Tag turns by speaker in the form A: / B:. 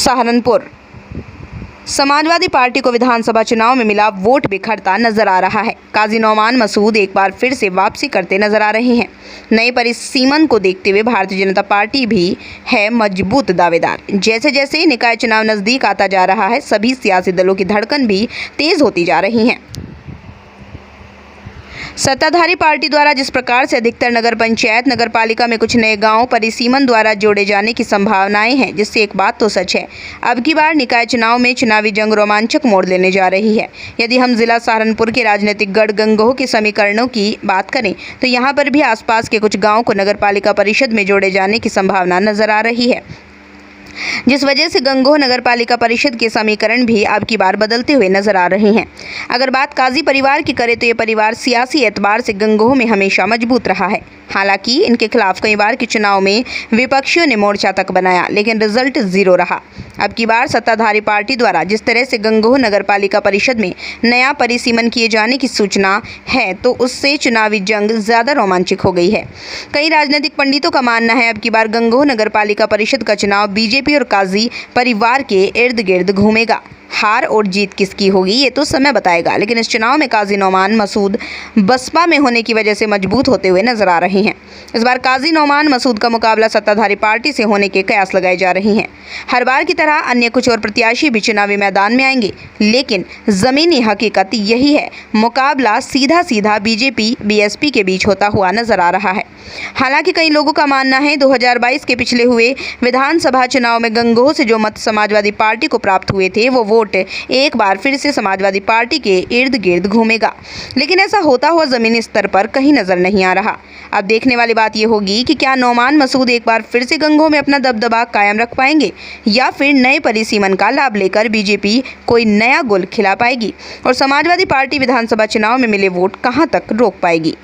A: Saharanpur. Samajwadi party को विधानसभा चुनाव में मिला वोट बिखरता नजर आ रहा है। काजी नौमान मसूद एक बार फिर से वापसी करते नजर आ रहे हैं। नए परिसीमन को देखते हुए भारतीय जनता पार्टी भी है मजबूत दावेदार। जैसे जैसे निकाय चुनाव नजदीक आता जा रहा है, सभी सियासी दलों की धड़कन भी तेज होती जा रही है। सत्ताधारी पार्टी द्वारा जिस प्रकार से अधिकतर नगर पंचायत नगर पालिका में कुछ नए गांव परिसीमन द्वारा जोड़े जाने की संभावनाएं हैं, जिससे एक बात तो सच है, अब की बार निकाय चुनाव में चुनावी जंग रोमांचक मोड़ लेने जा रही है। यदि हम जिला सहारनपुर के राजनीतिक गढ़ गंगोह के समीकरणों की बात करें तो यहाँ पर भी आसपास के कुछ गाँव को नगर पालिका परिषद में जोड़े जाने की संभावना नजर आ रही है, जिस वजह से गंगोह नगर पालिका परिषद के समीकरण भी अब की बार बदलते हुए नजर आ रहे हैं। अगर बात काजी परिवार की करें तो ये परिवार सियासी एतबार से गंगोह में हमेशा मजबूत रहा है। हालांकि इनके खिलाफ कई बार के चुनाव में विपक्षियों ने मोर्चा तक बनाया, लेकिन रिजल्ट जीरो रहा। अब की बार सत्ताधारी पार्टी द्वारा जिस तरह से गंगोह नगर पालिका परिषद में नया परिसीमन किए जाने की सूचना है, तो उससे चुनावी जंग ज्यादा रोमांचक हो गई है। कई राजनीतिक पंडितों का मानना है अब की बार गंगोह नगर पालिका परिषद का चुनाव बीजेपी और काजी परिवार के इर्द गिर्द घूमेगा। हार और जीत किसकी होगी ये तो समय बताएगा, लेकिन इस चुनाव में काजी नौमान मसूद बसपा में होने की वजह से मजबूत होते हुए नजर आ रहे हैं। इस बार काजी नौमान मसूद का मुकाबला सत्ताधारी पार्टी से होने के कयास लगाए जा रहे हैं। हर बार की तरह अन्य कुछ और प्रत्याशी भी चुनावी मैदान में आएंगे, लेकिन जमीनी हकीकत यही है, मुकाबला सीधा सीधा बीजेपी बीएसपी के बीच होता हुआ नजर आ रहा है। हालांकि कई लोगों का मानना है 2022 के पिछले हुए विधानसभा चुनाव में गंगोह से जो मत समाजवादी पार्टी को प्राप्त हुए थे, वो वोट एक बार फिर से समाजवादी पार्टी के इर्द गिर्द घूमेगा, लेकिन ऐसा होता हुआ जमीनी स्तर पर कहीं नजर नहीं आ रहा। अब देखने वाली बात यह होगी कि क्या नौमान मसूद एक बार फिर से गंगोह में अपना दबदबा कायम रख पाएंगे, या फिर नए परिसीमन का लाभ लेकर बीजेपी कोई नया गुल खिला पाएगी और समाजवादी पार्टी विधानसभा चुनाव में मिले वोट कहां तक रोक पाएगी।